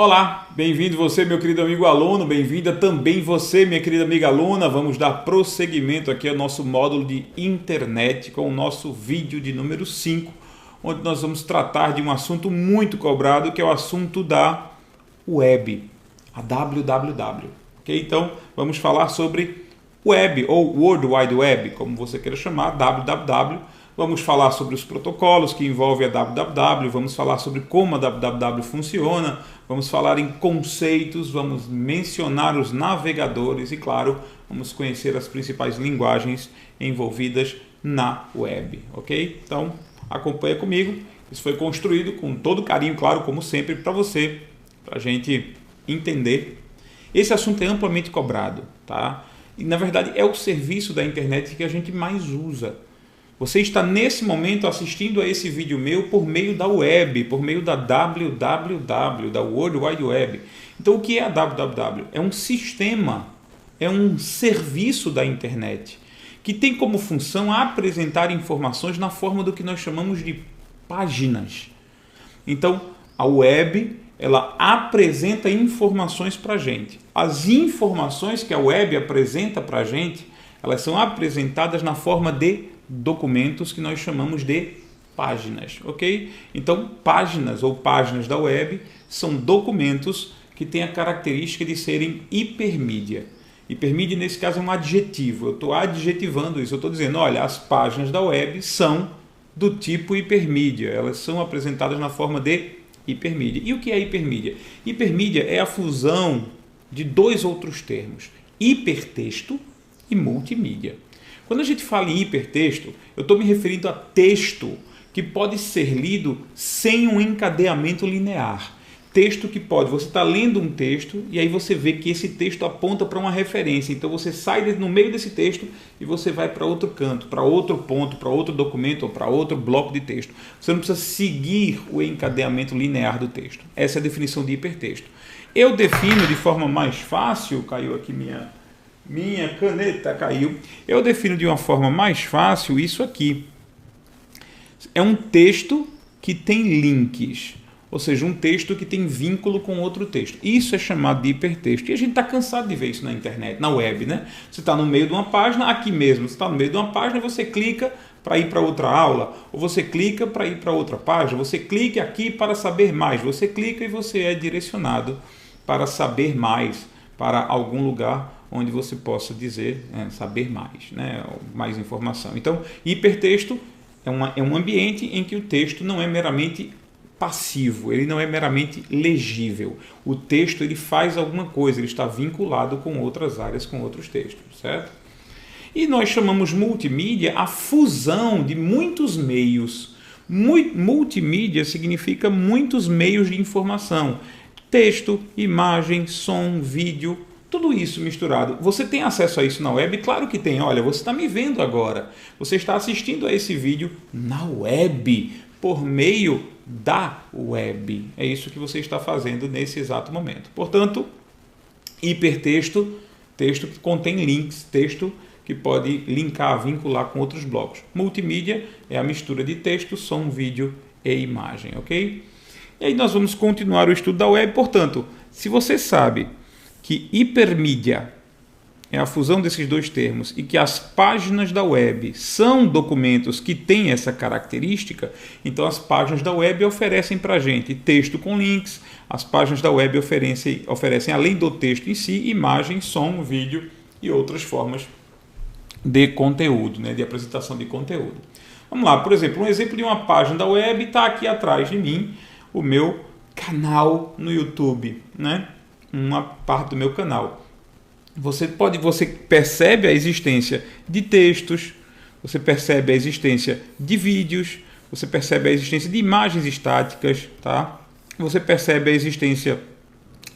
Olá, bem-vindo você, meu querido amigo aluno, bem-vinda também você, minha querida amiga aluna. Vamos dar prosseguimento aqui ao nosso módulo de internet com o nosso vídeo de número 5, onde nós vamos tratar de um assunto muito cobrado, que é o assunto da web, a www. Okay? Então, vamos falar sobre web ou World Wide Web, como você queira chamar, www. Vamos falar sobre os protocolos que envolvem a www, vamos falar sobre como a www funciona, vamos falar em conceitos, vamos mencionar os navegadores e, claro, vamos conhecer as principais linguagens envolvidas na web, ok? Então, acompanha comigo. Isso foi construído com todo carinho, claro, como sempre, para você, para a gente entender. Esse assunto é amplamente cobrado, tá? E, na verdade, é o serviço da internet que a gente mais usa. Você está nesse momento assistindo a esse vídeo meu por meio da web, por meio da www, da World Wide Web. Então, o que é a www? É um sistema, é um serviço da internet que tem como função apresentar informações na forma do que nós chamamos de páginas. Então, a web, ela apresenta informações para a gente. As informações que a web apresenta para a gente, elas são apresentadas na forma de documentos que nós chamamos de páginas, ok? Então, páginas ou páginas da web são documentos que têm a característica de serem hipermídia. Hipermídia, nesse caso, é um adjetivo. Eu estou adjetivando isso. Eu estou dizendo, olha, as páginas da web são do tipo hipermídia. Elas são apresentadas na forma de hipermídia. E o que é hipermídia? Hipermídia é a fusão de dois outros termos, hipertexto e multimídia. Quando a gente fala em hipertexto, eu estou me referindo a texto que pode ser lido sem um encadeamento linear. Texto que pode, você está lendo um texto e aí você vê que esse texto aponta para uma referência. Então você sai no meio desse texto e você vai para outro canto, para outro ponto, para outro documento ou para outro bloco de texto. Você não precisa seguir o encadeamento linear do texto. Essa é a definição de hipertexto. Eu defino de forma mais fácil, caiu aqui minha caneta caiu. Eu defino de uma forma mais fácil isso aqui. É um texto que tem links, ou seja, um texto que tem vínculo com outro texto. Isso é chamado de hipertexto. E a gente está cansado de ver isso na internet, na web, né? Você está no meio de uma página, aqui mesmo, você está no meio de uma página e você clica para ir para outra aula, ou você clica para ir para outra página, você clica aqui para saber mais, você clica e você é direcionado para saber mais, para algum lugar onde você possa dizer, saber mais, né? Mais informação. Então, hipertexto é um ambiente em que o texto não é meramente passivo, ele não é meramente legível. O texto ele faz alguma coisa, ele está vinculado com outras áreas, com outros textos, certo? E nós chamamos multimídia a fusão de muitos meios. Multimídia significa muitos meios de informação. Texto, imagem, som, vídeo, tudo isso misturado. Você tem acesso a isso na web? Claro que tem. Olha, você está me vendo agora. Você está assistindo a esse vídeo na web, por meio da web. É isso que você está fazendo nesse exato momento. Portanto, hipertexto, texto que contém links, texto que pode linkar, vincular com outros blocos. Multimídia é a mistura de texto, som, vídeo e imagem, ok? E aí nós vamos continuar o estudo da web. Portanto, se você sabe que hipermídia é a fusão desses dois termos e que as páginas da web são documentos que têm essa característica, então as páginas da web oferecem para a gente texto com links, as páginas da web oferecem além do texto em si, imagem, som, vídeo e outras formas de conteúdo, né, de apresentação de conteúdo. Vamos lá, por exemplo, um exemplo de uma página da web está aqui atrás de mim, o meu canal no YouTube, né? Uma parte do meu canal. Você percebe a existência de textos, você percebe a existência de vídeos, você percebe a existência de imagens estáticas, tá? Você percebe a existência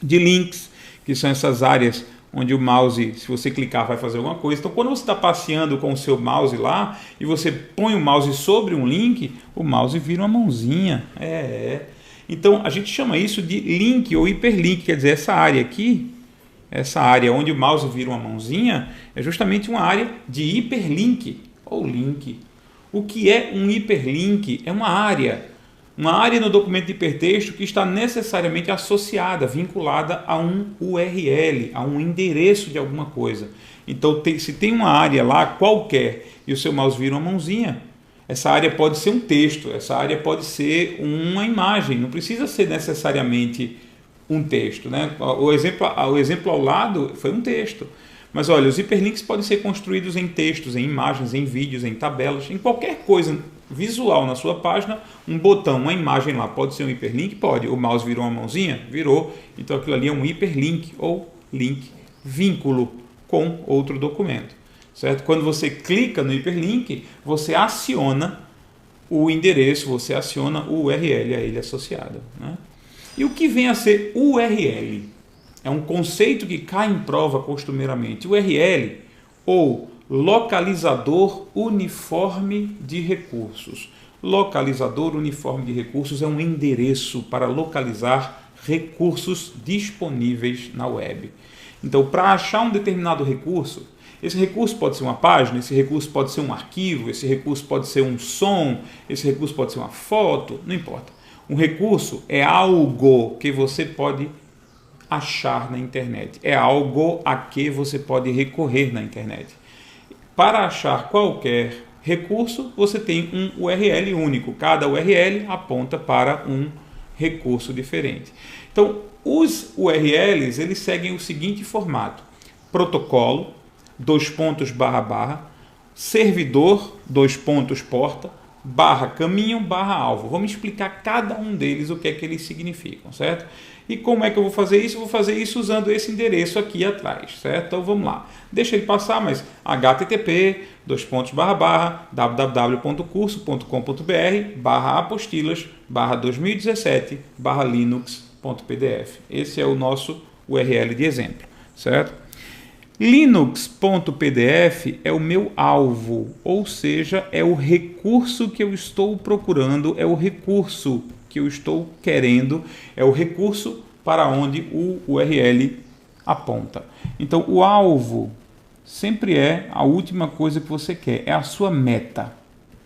de links, que são essas áreas onde o mouse, se você clicar, vai fazer alguma coisa. Então, quando você está passeando com o seu mouse lá e você põe o mouse sobre um link, o mouse vira uma mãozinha. Então, a gente chama isso de link ou hiperlink, quer dizer, essa área aqui, essa área onde o mouse vira uma mãozinha, é justamente uma área de hiperlink ou link. O que é um hiperlink? É uma área Uma área no documento de hipertexto que está necessariamente associada, vinculada a um URL, a um endereço de alguma coisa. Então, se tem uma área lá qualquer e o seu mouse vira uma mãozinha, essa área pode ser um texto, essa área pode ser uma imagem, não precisa ser necessariamente um texto, né? O exemplo ao lado foi um texto. Mas olha, os hiperlinks podem ser construídos em textos, em imagens, em vídeos, em tabelas, em qualquer coisa visual na sua página. Um botão, uma imagem lá, pode ser um hiperlink? Pode. O mouse virou uma mãozinha? Virou. Então aquilo ali é um hiperlink ou link, vínculo com outro documento. Certo? Quando você clica no hiperlink, você aciona o endereço, você aciona o URL a ele associado, né? E o que vem a ser URL? É um conceito que cai em prova costumeiramente. URL, ou localizador uniforme de recursos. Localizador uniforme de recursos é um endereço para localizar recursos disponíveis na web. Então, para achar um determinado recurso, esse recurso pode ser uma página, esse recurso pode ser um arquivo, esse recurso pode ser um som, esse recurso pode ser uma foto, não importa. Um recurso é algo que você pode achar na internet, é algo a que você pode recorrer na internet. Para achar qualquer recurso, você tem um URL único, cada URL aponta para um recurso diferente. Então, os URLs, eles seguem o seguinte formato: protocolo, servidor, porta, caminho, alvo. Vamos explicar cada um deles o que é que eles significam, certo? E como é que eu vou fazer isso? Eu vou fazer isso usando esse endereço aqui atrás, certo? Então vamos lá. Deixa ele passar, mas http://www.curso.com.br/apostilas/2017/linux.pdf. Esse é o nosso URL de exemplo, certo? Linux.pdf é o meu alvo, ou seja, é o recurso que eu estou procurando, é o recurso que eu estou querendo, é o recurso para onde o URL aponta. Então, o alvo sempre é a última coisa que você quer, é a sua meta,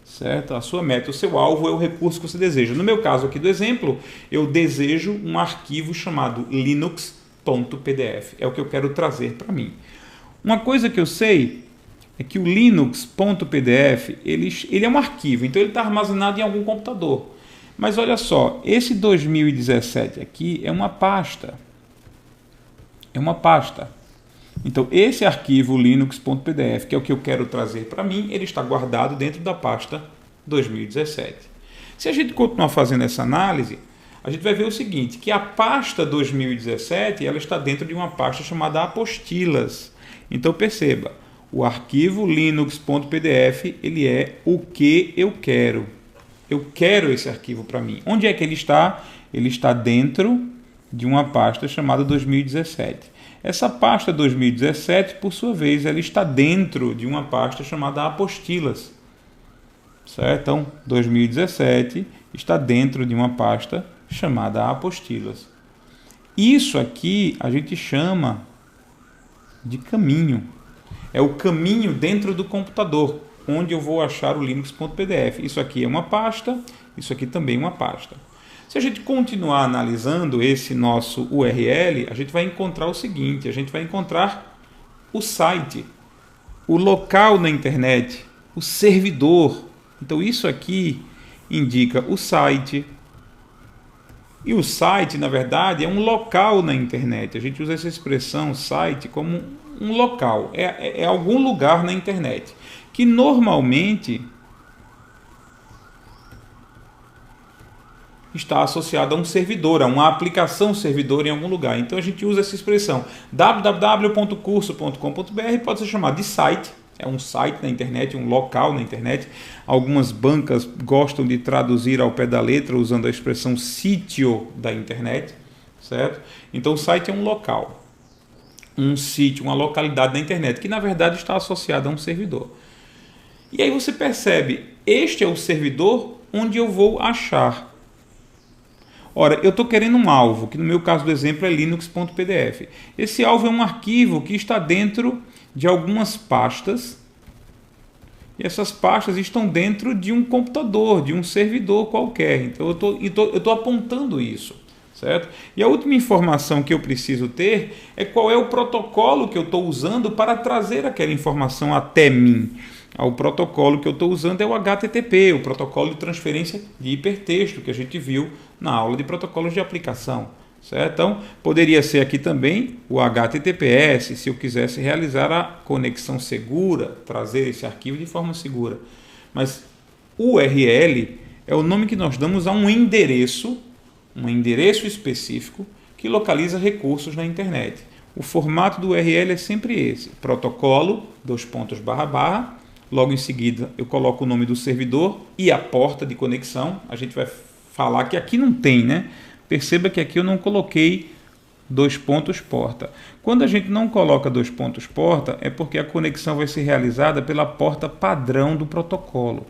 certo? A sua meta, o seu alvo é o recurso que você deseja. No meu caso aqui do exemplo, eu desejo um arquivo chamado linux.pdf, é o que eu quero trazer para mim. Uma coisa que eu sei é que o linux.pdf ele é um arquivo, então ele está armazenado em algum computador. Mas olha só, esse 2017 aqui é uma pasta. É uma pasta. Então esse arquivo linux.pdf, que é o que eu quero trazer para mim, ele está guardado dentro da pasta 2017. Se a gente continuar fazendo essa análise, a gente vai ver o seguinte, que a pasta 2017 ela está dentro de uma pasta chamada apostilas. Então perceba, o arquivo linux.pdf ele é o que eu quero. Eu quero esse arquivo para mim. Onde é que ele está? Ele está dentro de uma pasta chamada 2017. Essa pasta 2017, por sua vez, ela está dentro de uma pasta chamada apostilas. Certo? Então, 2017 está dentro de uma pasta chamada apostilas. Isso aqui a gente chama de caminho. É o caminho dentro do computador, onde eu vou achar o linux.pdf. Isso aqui é uma pasta, isso aqui também é uma pasta. Se a gente continuar analisando esse nosso URL, a gente vai encontrar o seguinte, a gente vai encontrar o site, o local na internet, o servidor. Então isso aqui indica o site. E o site, na verdade, é um local na internet. A gente usa essa expressão site como um local, é algum lugar na internet, que normalmente está associado a um servidor, a uma aplicação servidor em algum lugar. Então a gente usa essa expressão www.curso.com.br, pode ser chamado de site, é um site na internet, um local na internet. Algumas bancas gostam de traduzir ao pé da letra usando a expressão sítio da internet, certo? Então o site é um local, um sítio, uma localidade na internet, que na verdade está associada a um servidor. E aí você percebe, este é o servidor onde eu vou achar. Ora, eu estou querendo um alvo, que no meu caso do exemplo é linux.pdf. Esse alvo é um arquivo que está dentro de algumas pastas e essas pastas estão dentro de um computador, de um servidor qualquer. Então eu estou apontando isso, certo? E a última informação que eu preciso ter é qual é o protocolo que eu estou usando para trazer aquela informação até mim. O protocolo que eu estou usando é o HTTP, o protocolo de transferência de hipertexto, que a gente viu na aula de protocolos de aplicação. Certo? Então, poderia ser aqui também o HTTPS, se eu quisesse realizar a conexão segura, trazer esse arquivo de forma segura. Mas o URL é o nome que nós damos a um endereço específico que localiza recursos na internet. O formato do URL é sempre esse, protocolo, // logo em seguida eu coloco o nome do servidor e a porta de conexão. A gente vai falar que aqui não tem, né? Perceba que aqui eu não coloquei porta. Quando a gente não coloca porta, é porque a conexão vai ser realizada pela porta padrão do protocolo.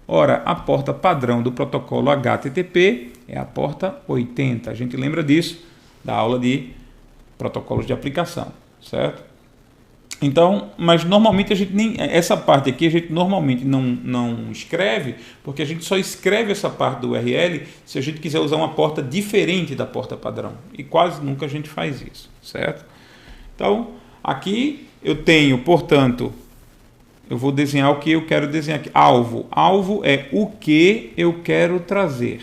Ora, a porta padrão do protocolo HTTP é a porta 80. A gente lembra disso da aula de protocolos de aplicação, certo? Então, mas normalmente a gente nem essa parte aqui a gente normalmente não escreve, porque a gente só escreve essa parte do URL se a gente quiser usar uma porta diferente da porta padrão. E quase nunca a gente faz isso, certo? Então, aqui eu tenho, portanto, eu vou desenhar o que eu quero desenhar aqui. Alvo. Alvo é o que eu quero trazer,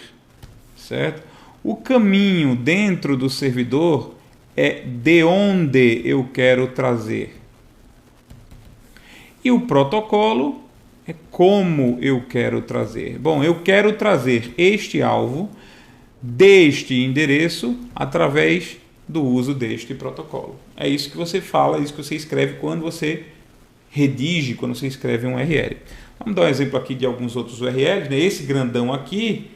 certo? O caminho dentro do servidor é de onde eu quero trazer. E o protocolo é como eu quero trazer. Bom, eu quero trazer este alvo deste endereço através do uso deste protocolo. É isso que você fala, é isso que você escreve quando você redige, quando você escreve um URL. Vamos dar um exemplo aqui de alguns outros URLs, né? Esse grandão aqui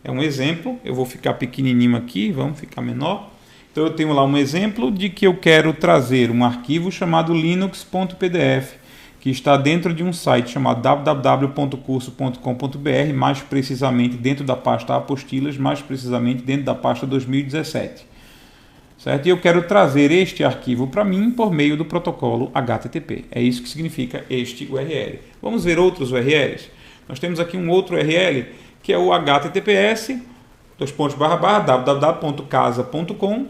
é um exemplo. Eu vou ficar pequenininho aqui, vamos ficar menor. Então eu tenho lá um exemplo de que eu quero trazer um arquivo chamado linux.pdf, que está dentro de um site chamado www.curso.com.br, mais precisamente dentro da pasta apostilas, mais precisamente dentro da pasta 2017. Certo? E eu quero trazer este arquivo para mim por meio do protocolo HTTP. É isso que significa este URL. Vamos ver outros URLs? Nós temos aqui um outro URL, que é o HTTPS, www.casa.com,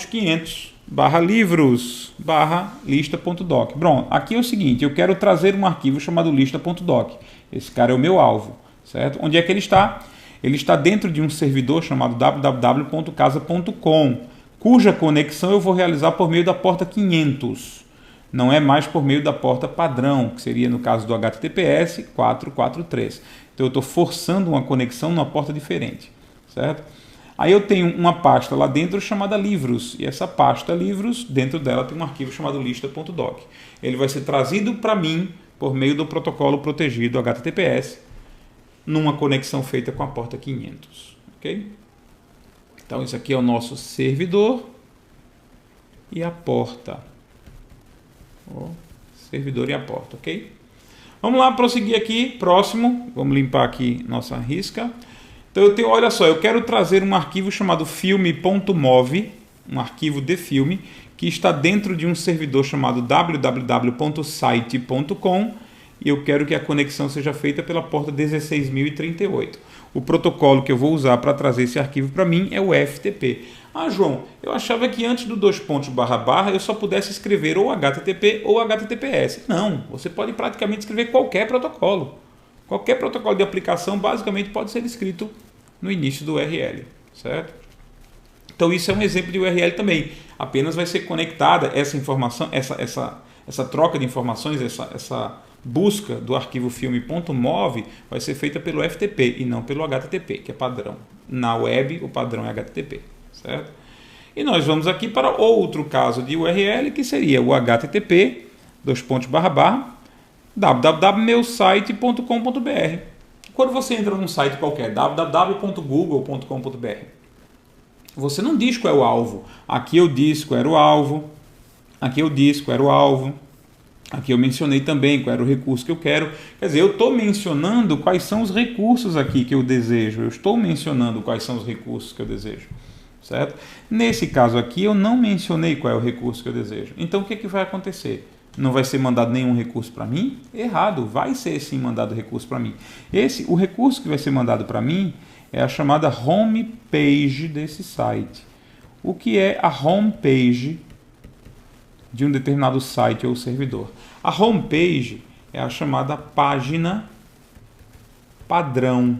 500 /livros/lista.doc. Bom, aqui é o seguinte, eu quero trazer um arquivo chamado lista.doc. Esse cara é o meu alvo, certo? Onde é que ele está? Ele está dentro de um servidor chamado www.casa.com, cuja conexão eu vou realizar por meio da porta 500. Não é mais por meio da porta padrão, que seria no caso do HTTPS 443. Então eu estou forçando uma conexão numa porta diferente, certo? Aí eu tenho uma pasta lá dentro chamada livros, e essa pasta livros, dentro dela tem um arquivo chamado lista.doc. Ele vai ser trazido para mim por meio do protocolo protegido HTTPS, numa conexão feita com a porta 500. Ok? Então isso aqui é o nosso servidor e a porta. O servidor e a porta, ok? Vamos lá, prosseguir aqui, próximo, vamos limpar aqui nossa risca. Então eu tenho, olha só, eu quero trazer um arquivo chamado filme.mov, um arquivo de filme, que está dentro de um servidor chamado www.site.com, e eu quero que a conexão seja feita pela porta 16.038. O protocolo que eu vou usar para trazer esse arquivo para mim é o FTP. Ah, João, eu achava que antes do // eu só pudesse escrever ou HTTP ou HTTPS. Não, você pode praticamente escrever qualquer protocolo. Qualquer protocolo de aplicação basicamente pode ser escrito no início do URL, certo? Então isso é um exemplo de URL também. Apenas vai ser conectada essa informação, essa troca de informações, essa busca do arquivo filme.mov vai ser feita pelo FTP e não pelo HTTP, que é padrão. Na web o padrão é HTTP, certo? E nós vamos aqui para outro caso de URL, que seria o HTTP, www.meusite.com.br. Quando você entra num site qualquer, www.google.com.br, você não diz qual é o alvo. Aqui eu disse qual era o alvo, aqui eu disse qual era o alvo, aqui eu mencionei também qual era o recurso que eu quero. Quer dizer, eu estou mencionando quais são os recursos aqui que eu desejo. Eu estou mencionando quais são os recursos que eu desejo, certo? Nesse caso aqui, eu não mencionei qual é o recurso que eu desejo. Então, o que vai acontecer? não vai ser mandado nenhum recurso para mim? Errado, vai ser sim mandado recurso para mim. O recurso que vai ser mandado para mim é a chamada home page desse site. O que é a home page de um determinado site ou servidor? A home page é a chamada página padrão.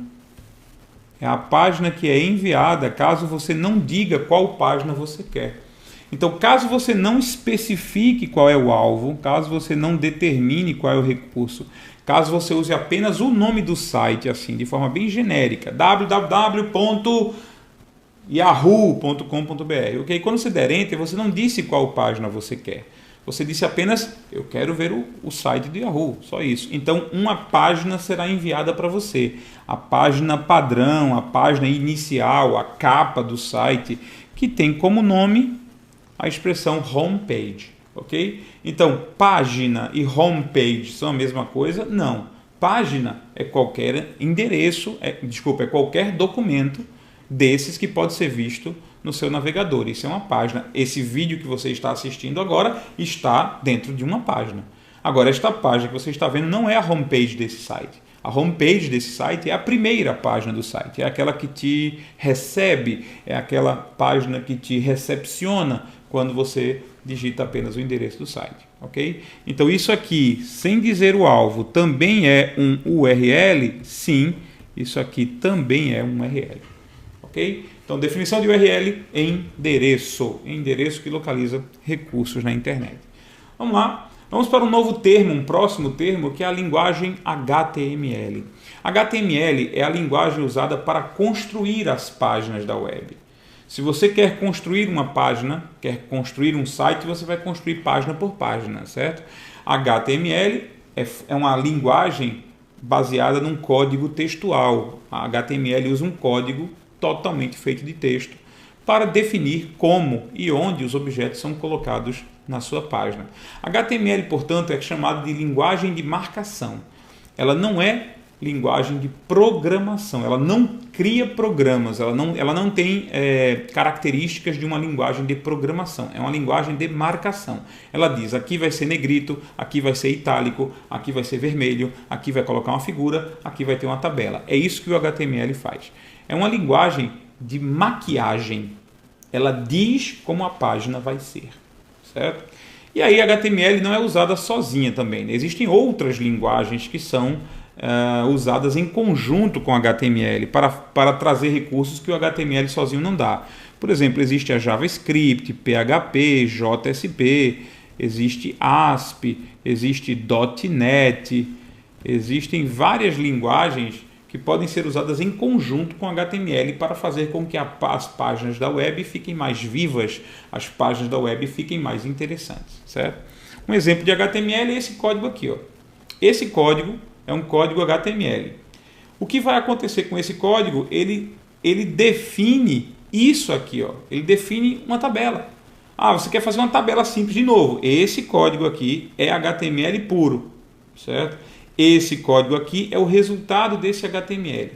É a página que é enviada caso você não diga qual página você quer. Então, caso você não especifique qual é o alvo, caso você não determine qual é o recurso, caso você use apenas o nome do site, assim, de forma bem genérica, www.yahoo.com.br, ok? Quando você der Enter, você não disse qual página você quer. Você disse apenas, eu quero ver o site do Yahoo, só isso. Então, uma página será enviada para você. A página padrão, a página inicial, a capa do site, que tem como nome a expressão homepage, ok? Então, página e homepage são a mesma coisa? Não. Página é qualquer endereço, é qualquer documento desses que pode ser visto no seu navegador. Isso é uma página. Esse vídeo que você está assistindo agora está dentro de uma página. Agora, esta página que você está vendo não é a homepage desse site. A homepage desse site é a primeira página do site, é aquela que te recebe, é aquela página que te recepciona quando você digita apenas o endereço do site, ok? Então isso aqui, sem dizer o alvo, também é um URL? Sim, isso aqui também é um URL, ok? Então definição de URL, endereço que localiza recursos na internet. Vamos lá. Vamos para um novo termo, um próximo termo, que é a linguagem HTML. HTML é a linguagem usada para construir as páginas da web. Se você quer construir uma página, quer construir um site, você vai construir página por página, certo? HTML é uma linguagem baseada num código textual. A HTML usa um código totalmente feito de texto para definir como e onde os objetos são colocados na sua página. HTML, portanto, é chamado de linguagem de marcação. Ela não é linguagem de programação, ela não cria programas, ela não tem características de uma linguagem de programação, é uma linguagem de marcação. Ela diz, aqui vai ser negrito, aqui vai ser itálico, aqui vai ser vermelho, aqui vai colocar uma figura, aqui vai ter uma tabela. É isso que o HTML faz. É uma linguagem de maquiagem. Ela diz como a página vai ser, certo? E aí a HTML não é usada sozinha também, né? Existem outras linguagens que são usadas em conjunto com HTML para trazer recursos que o HTML sozinho não dá. Por exemplo, existe a JavaScript, PHP, JSP, existe ASP, existe .NET, existem várias linguagens que podem ser usadas em conjunto com HTML para fazer com que as páginas da web fiquem mais vivas, as páginas da web fiquem mais interessantes, certo? Um exemplo de HTML é esse código aqui, ó. Esse código é um código HTML. O que vai acontecer com esse código? Ele define isso aqui, ó. Ele define uma tabela. Ah, você quer fazer uma tabela simples de novo. Esse código aqui é HTML puro, certo? Esse código aqui é o resultado desse HTML.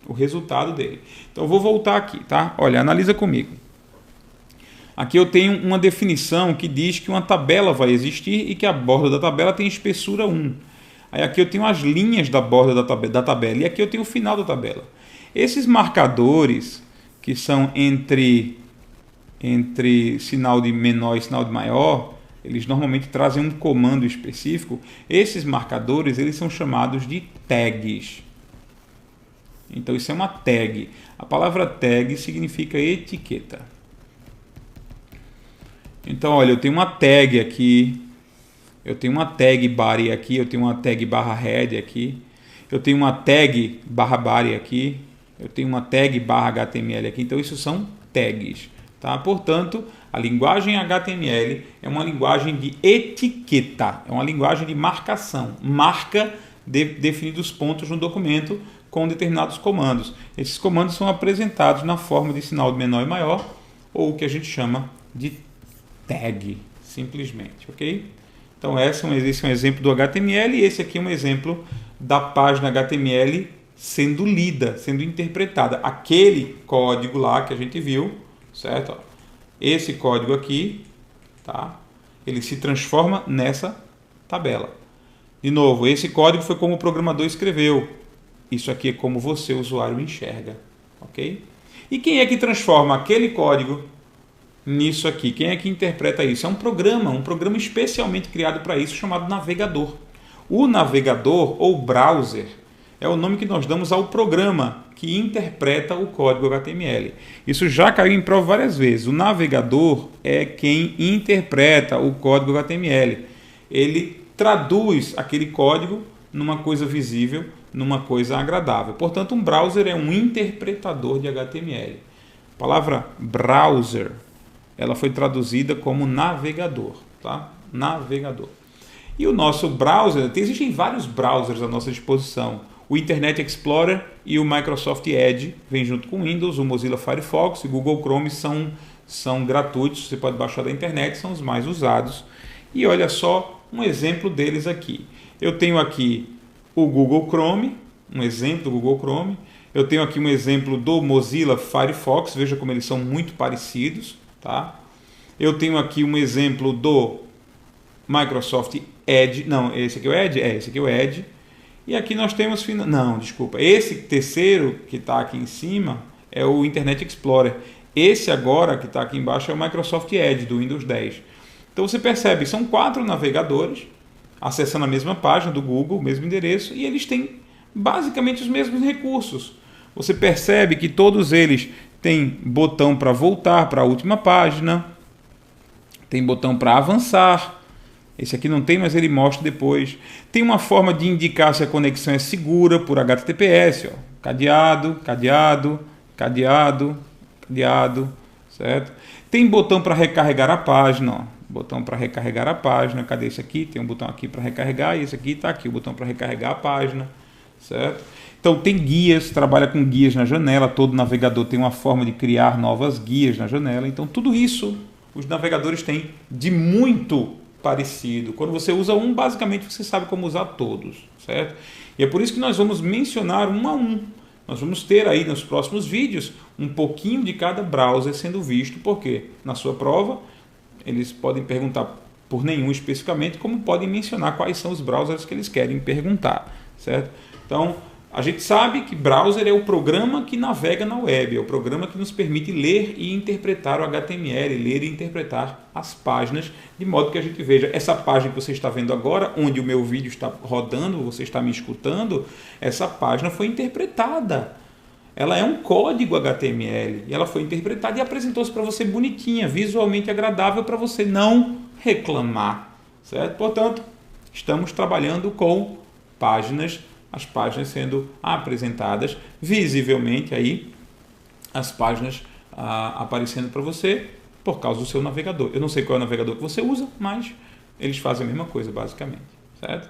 O resultado dele. Então, eu vou voltar aqui, tá? Olha, analisa comigo. Aqui eu tenho uma definição que diz que uma tabela vai existir e que a borda da tabela tem espessura 1. Aí aqui eu tenho as linhas da borda da tabela e aqui eu tenho o final da tabela. Esses marcadores que são entre sinal de menor e sinal de maior, eles normalmente trazem um comando específico. Esses marcadores, eles são chamados de tags. Então isso é uma tag. A palavra tag significa etiqueta. Então, olha, eu tenho uma tag aqui, eu tenho uma tag body aqui, eu tenho uma tag barra head aqui, eu tenho uma tag barra body aqui, eu tenho uma tag barra HTML aqui. Então isso são tags, tá? Portanto, a linguagem HTML é uma linguagem de etiqueta, é uma linguagem de marcação. Marca definidos pontos no documento com determinados comandos. Esses comandos são apresentados na forma de sinal de menor e maior, ou o que a gente chama de tag, simplesmente, ok? Então esse é um exemplo do HTML e esse aqui é um exemplo da página HTML sendo lida, sendo interpretada. Aquele código lá que a gente viu, certo? Esse código aqui, tá? Ele se transforma nessa tabela. De novo, esse código foi como o programador escreveu. Isso aqui é como você, usuário, enxerga. Ok? E quem é que transforma aquele código nisso aqui? Quem é que interpreta isso? É um programa especialmente criado para isso, chamado navegador. O navegador ou browser é o nome que nós damos ao programa que interpreta o código HTML. Isso já caiu em prova várias vezes. O navegador é quem interpreta o código HTML. Ele traduz aquele código numa coisa visível, numa coisa agradável. Portanto, um browser é um interpretador de HTML. A palavra browser, ela foi traduzida como navegador, tá? Navegador. E o nosso browser, existem vários browsers à nossa disposição. O Internet Explorer e o Microsoft Edge vem junto com o Windows, o Mozilla Firefox e o Google Chrome são gratuitos, você pode baixar da internet, são os mais usados. E olha só um exemplo deles aqui. Eu tenho aqui o Google Chrome, um exemplo do Google Chrome. Eu tenho aqui um exemplo do Mozilla Firefox, veja como eles são muito parecidos, tá? Eu tenho aqui um exemplo do Microsoft Edge, não, esse aqui é o Edge? Esse aqui é o Edge. E aqui nós temos, não, desculpa, esse terceiro que está aqui em cima é o Internet Explorer. Esse agora que está aqui embaixo é o Microsoft Edge do Windows 10. Então você percebe, são 4 navegadores acessando a mesma página do Google, o mesmo endereço, e eles têm basicamente os mesmos recursos. Você percebe que todos eles têm botão para voltar para a última página, tem botão para avançar. Esse aqui não tem, mas ele mostra depois. Tem uma forma de indicar se a conexão é segura por HTTPS. Ó. Cadeado, cadeado, cadeado, cadeado, certo? Tem botão para recarregar a página. Ó. Botão para recarregar a página. Cadê esse aqui? Tem um botão aqui para recarregar e esse aqui está aqui, o botão para recarregar a página, certo? Então tem guias, trabalha com guias na janela. Todo navegador tem uma forma de criar novas guias na janela. Então tudo isso os navegadores têm de muito parecido. Quando você usa um, basicamente você sabe como usar todos, certo? E é por isso que nós vamos mencionar um a um. Nós vamos ter aí nos próximos vídeos um pouquinho de cada browser sendo visto, porque na sua prova eles podem perguntar por nenhum especificamente, como podem mencionar quais são os browsers que eles querem perguntar, certo? Então, a gente sabe que browser é o programa que navega na web, é o programa que nos permite ler e interpretar o HTML, ler e interpretar as páginas, de modo que a gente veja essa página que você está vendo agora, onde o meu vídeo está rodando, você está me escutando, essa página foi interpretada. Ela é um código HTML e ela foi interpretada e apresentou-se para você bonitinha, visualmente agradável para você não reclamar, certo? Portanto, estamos trabalhando com páginas, as páginas sendo apresentadas visivelmente aí, as páginas aparecendo para você por causa do seu navegador. Eu não sei qual é o navegador que você usa, mas eles fazem a mesma coisa basicamente, certo?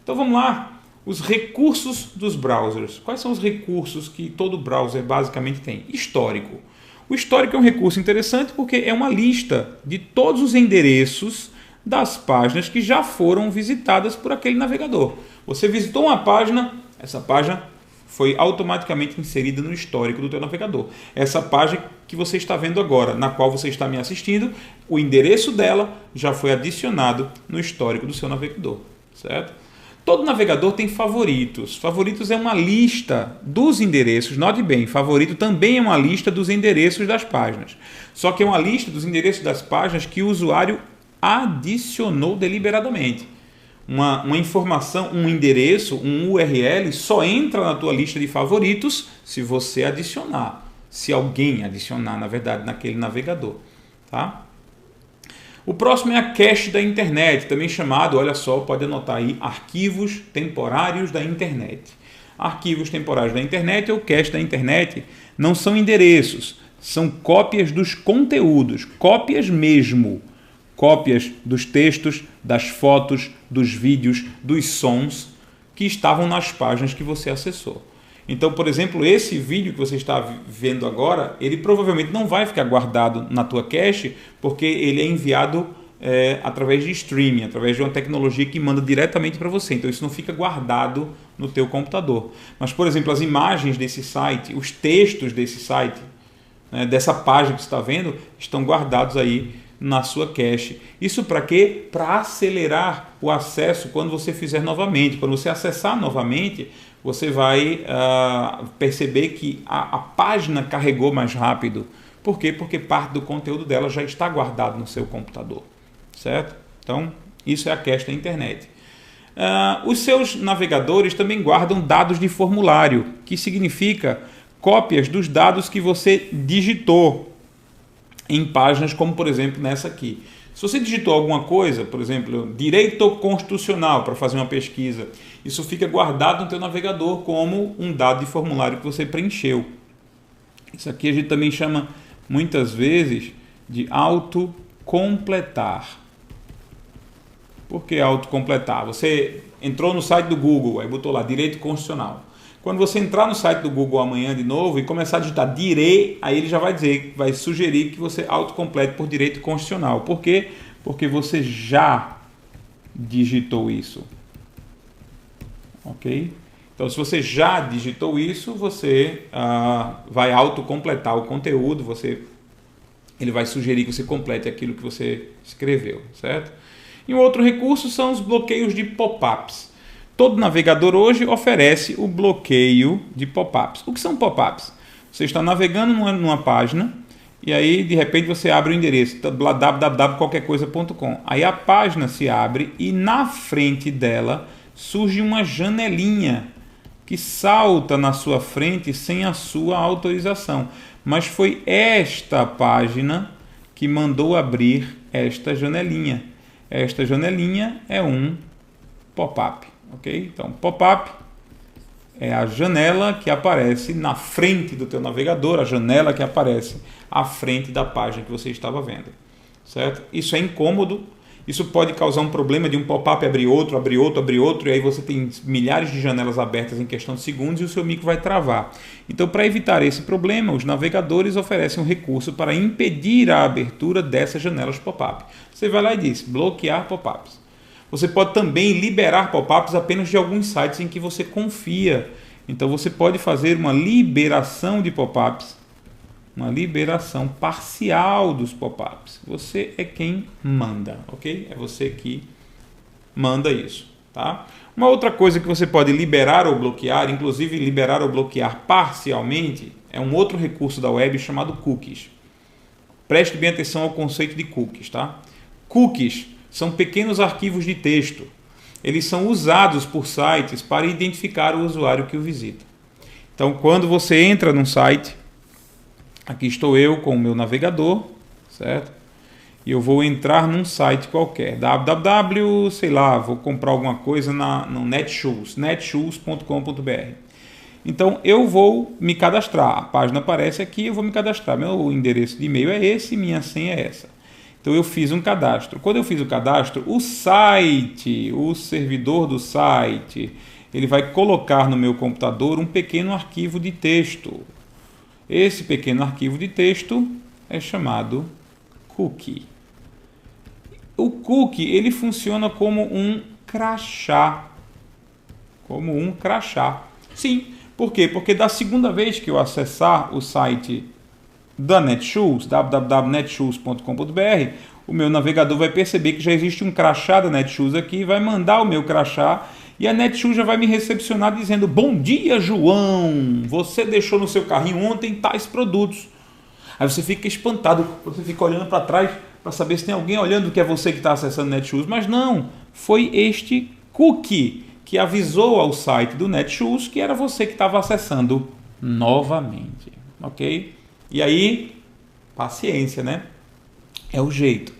Então vamos lá, os recursos dos browsers. Quais são os recursos que todo browser basicamente tem? Histórico. O histórico é um recurso interessante porque é uma lista de todos os endereços das páginas que já foram visitadas por aquele navegador. Você visitou uma página, essa página foi automaticamente inserida no histórico do teu navegador. Essa página que você está vendo agora, na qual você está me assistindo, o endereço dela já foi adicionado no histórico do seu navegador, certo? Todo navegador tem favoritos. Favoritos é uma lista dos endereços. Note bem, favorito também é uma lista dos endereços das páginas. Só que é uma lista dos endereços das páginas que o usuário adicionou deliberadamente. Uma informação, um endereço, um URL só entra na tua lista de favoritos se você adicionar. Se alguém adicionar, na verdade, naquele navegador. Tá? O próximo é a cache da internet, também chamado, olha só, pode anotar aí, arquivos temporários da internet. Arquivos temporários da internet ou cache da internet não são endereços, são cópias dos conteúdos, cópias mesmo. Cópias dos textos, das fotos, dos vídeos, dos sons que estavam nas páginas que você acessou. Então, por exemplo, esse vídeo que você está vendo agora, ele provavelmente não vai ficar guardado na tua cache, porque ele é enviado através de streaming, através de uma tecnologia que manda diretamente para você. Então, isso não fica guardado no teu computador. Mas, por exemplo, as imagens desse site, os textos desse site, dessa página que você está vendo, estão guardados aí na sua cache. Isso para quê? Para acelerar o acesso quando você fizer novamente. Quando você acessar novamente, você vai perceber que a página carregou mais rápido. Por quê? Porque parte do conteúdo dela já está guardado no seu computador, certo? Então, isso é a cache da internet. Os seus navegadores também guardam dados de formulário, que significa cópias dos dados que você digitou em páginas como, por exemplo, nessa aqui. Se você digitou alguma coisa, por exemplo, direito constitucional para fazer uma pesquisa, isso fica guardado no teu navegador como um dado de formulário que você preencheu. Isso aqui a gente também chama muitas vezes de autocompletar. Por que autocompletar? Você entrou no site do Google, aí botou lá direito constitucional. Quando você entrar no site do Google amanhã de novo e começar a digitar direito, aí ele já vai dizer, vai sugerir que você autocomplete por direito constitucional. Por quê? Porque você já digitou isso. Ok? Então, se você já digitou isso, você vai autocompletar o conteúdo, ele vai sugerir que você complete aquilo que você escreveu, certo? E um outro recurso são os bloqueios de pop-ups. Todo navegador hoje oferece o bloqueio de pop-ups. O que são pop-ups? Você está navegando numa página e aí de repente você abre o endereço www.qualquercoisa.com. Aí a página se abre e na frente dela surge uma janelinha que salta na sua frente sem a sua autorização. Mas foi esta página que mandou abrir esta janelinha. Esta janelinha é um pop-up. Ok? Então, pop-up é a janela que aparece na frente do teu navegador, a janela que aparece à frente da página que você estava vendo, certo? Isso é incômodo, isso pode causar um problema de um pop-up abrir outro, e aí você tem milhares de janelas abertas em questão de segundos e o seu micro vai travar. Então, para evitar esse problema, os navegadores oferecem um recurso para impedir a abertura dessas janelas pop-up. Você vai lá e diz, bloquear pop-ups. Você pode também liberar pop-ups apenas de alguns sites em que você confia. Então você pode fazer uma liberação de pop-ups, uma liberação parcial dos pop-ups. Você é quem manda, ok? É você que manda isso, tá? Uma outra coisa que você pode liberar ou bloquear, inclusive liberar ou bloquear parcialmente, é um outro recurso da web chamado cookies. Preste bem atenção ao conceito de cookies, tá? Cookies são pequenos arquivos de texto. Eles são usados por sites para identificar o usuário que o visita. Então, quando você entra num site, aqui estou eu com o meu navegador, certo? E eu vou entrar num site qualquer, www, sei lá, vou comprar alguma coisa no Netshoes, netshoes.com.br. Então, eu vou me cadastrar. A página aparece aqui, eu vou me cadastrar. Meu endereço de e-mail é esse, minha senha é essa. Então eu fiz um cadastro. Quando eu fiz o cadastro, o servidor do site, ele vai colocar no meu computador um pequeno arquivo de texto. Esse pequeno arquivo de texto é chamado cookie. O cookie, ele funciona como um crachá. Como um crachá. Sim, por quê? Porque da segunda vez que eu acessar o site da Netshoes, www.netshoes.com.br, o meu navegador vai perceber que já existe um crachá da Netshoes aqui, vai mandar o meu crachá e a Netshoes já vai me recepcionar dizendo: bom dia, João, você deixou no seu carrinho ontem tais produtos. Aí você fica espantado, você fica olhando para trás para saber se tem alguém olhando que é você que está acessando Netshoes, mas não, foi este cookie que avisou ao site do Netshoes que era você que estava acessando novamente, ok? E aí, paciência, né? É o jeito.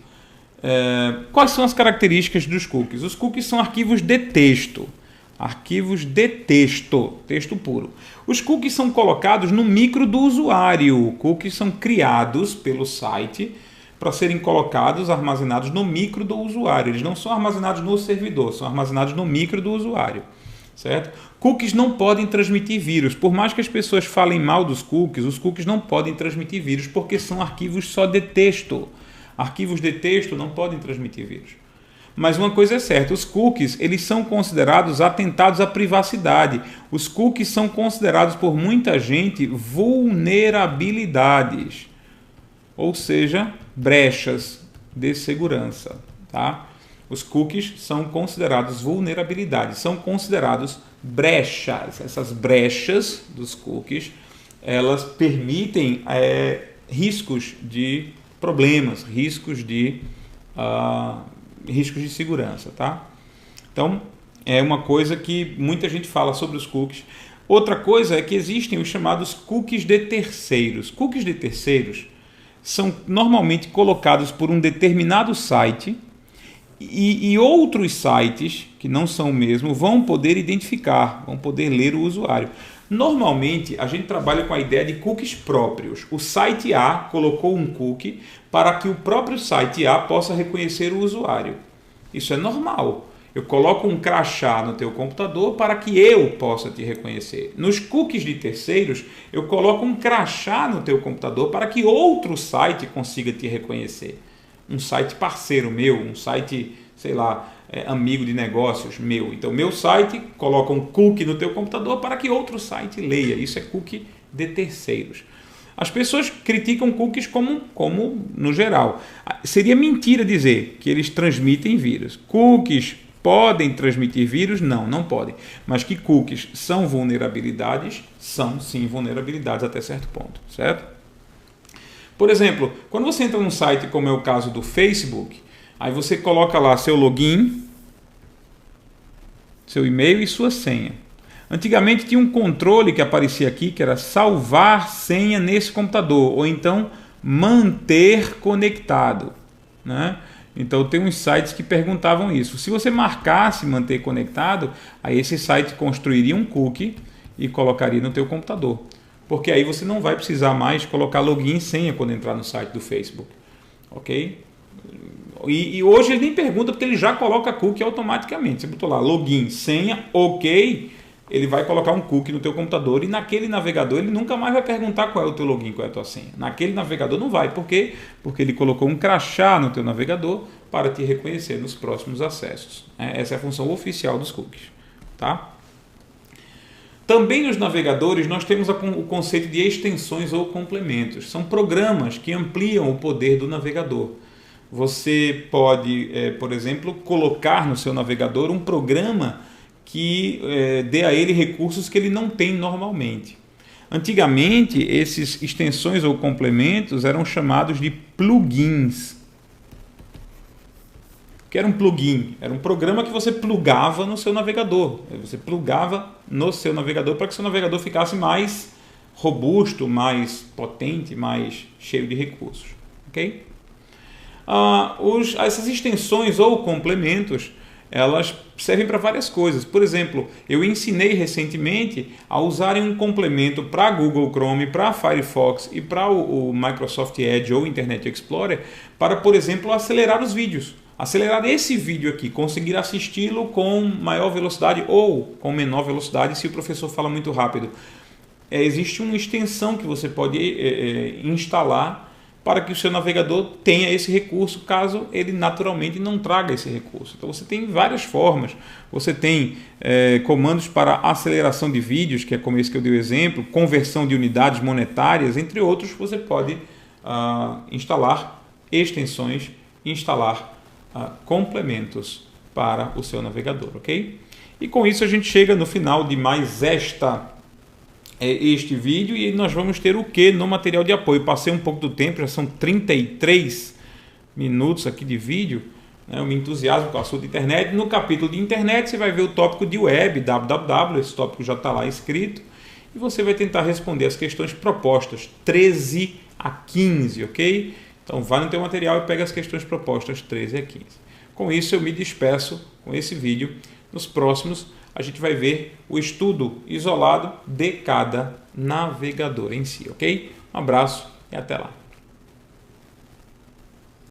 Quais são as características dos cookies? Os cookies são arquivos de texto. Arquivos de texto, texto puro. Os cookies são colocados no micro do usuário. Cookies são criados pelo site para serem colocados, armazenados no micro do usuário. Eles não são armazenados no servidor, são armazenados no micro do usuário. Certo? Cookies não podem transmitir vírus. Por mais que as pessoas falem mal dos cookies, os cookies não podem transmitir vírus porque são arquivos só de texto. Arquivos de texto não podem transmitir vírus. Mas uma coisa é certa, os cookies eles são considerados atentados à privacidade. Os cookies são considerados por muita gente vulnerabilidades. Ou seja, brechas de segurança, tá? Os cookies são considerados vulnerabilidades, são considerados brechas. Essas brechas dos cookies, elas permitem riscos de problemas, riscos de segurança, tá? Então, é uma coisa que muita gente fala sobre os cookies. Outra coisa é que existem os chamados cookies de terceiros. Cookies de terceiros são normalmente colocados por um determinado site e outros sites, que não são o mesmo, vão poder identificar, vão poder ler o usuário. Normalmente, a gente trabalha com a ideia de cookies próprios. O site A colocou um cookie para que o próprio site A possa reconhecer o usuário. Isso é normal. Eu coloco um crachá no teu computador para que eu possa te reconhecer. Nos cookies de terceiros, eu coloco um crachá no teu computador para que outro site consiga te reconhecer. Um site parceiro meu, um site, sei lá, amigo de negócios meu. Então, meu site coloca um cookie no teu computador para que outro site leia. Isso é cookie de terceiros. As pessoas criticam cookies como no geral. Seria mentira dizer que eles transmitem vírus. Cookies podem transmitir vírus? Não, não podem. Mas que cookies são vulnerabilidades? São sim vulnerabilidades até certo ponto, certo? Por exemplo, quando você entra num site como é o caso do Facebook, aí você coloca lá seu login, seu e-mail e sua senha. Antigamente tinha um controle que aparecia aqui, que era salvar senha nesse computador, ou então manter conectado, né? Então tem uns sites que perguntavam isso. Se você marcasse manter conectado, aí esse site construiria um cookie e colocaria no teu computador. Porque aí você não vai precisar mais colocar login e senha quando entrar no site do Facebook. Ok? E hoje ele nem pergunta porque ele já coloca cookie automaticamente. Você botou lá login, senha, ok, ele vai colocar um cookie no teu computador e naquele navegador ele nunca mais vai perguntar qual é o teu login, qual é a tua senha. Naquele navegador não vai. Por quê? Porque ele colocou um crachá no teu navegador para te reconhecer nos próximos acessos. Essa é a função oficial dos cookies. Tá? Também nos navegadores nós temos o conceito de extensões ou complementos. São programas que ampliam o poder do navegador. Você pode, por exemplo, colocar no seu navegador um programa que dê a ele recursos que ele não tem normalmente. Antigamente, esses extensões ou complementos eram chamados de plugins. O que era um plugin? Era um programa que você plugava no seu navegador. Você plugava no seu navegador para que seu navegador ficasse mais robusto, mais potente, mais cheio de recursos. Ok? Essas extensões ou complementos, elas servem para várias coisas. Por exemplo, eu ensinei recentemente a usarem um complemento para Google Chrome, para Firefox e para o Microsoft Edge ou Internet Explorer para, por exemplo, acelerar os vídeos. Acelerar esse vídeo aqui, conseguir assisti-lo com maior velocidade ou com menor velocidade se o professor fala muito rápido. Existe uma extensão que você pode instalar para que o seu navegador tenha esse recurso, caso ele naturalmente não traga esse recurso. Então você tem várias formas. Você tem comandos para aceleração de vídeos, que é como esse que eu dei o exemplo, conversão de unidades monetárias, entre outros. Você pode instalar extensões, instalar complementos para o seu navegador, ok? E com isso a gente chega no final de mais este vídeo e nós vamos ter o que no material de apoio. Passei um pouco do tempo, já são 33 minutos aqui de vídeo, né? Eu me entusiasmo com o assunto de internet. No capítulo de internet você vai ver o tópico de web, www, esse tópico já está lá escrito, e você vai tentar responder as questões propostas 13 a 15, ok? Então vai no teu material e pega as questões propostas 13 a 15. Com isso eu me despeço com esse vídeo. Nos próximos a gente vai ver o estudo isolado de cada navegador em si, ok? Um abraço e até lá.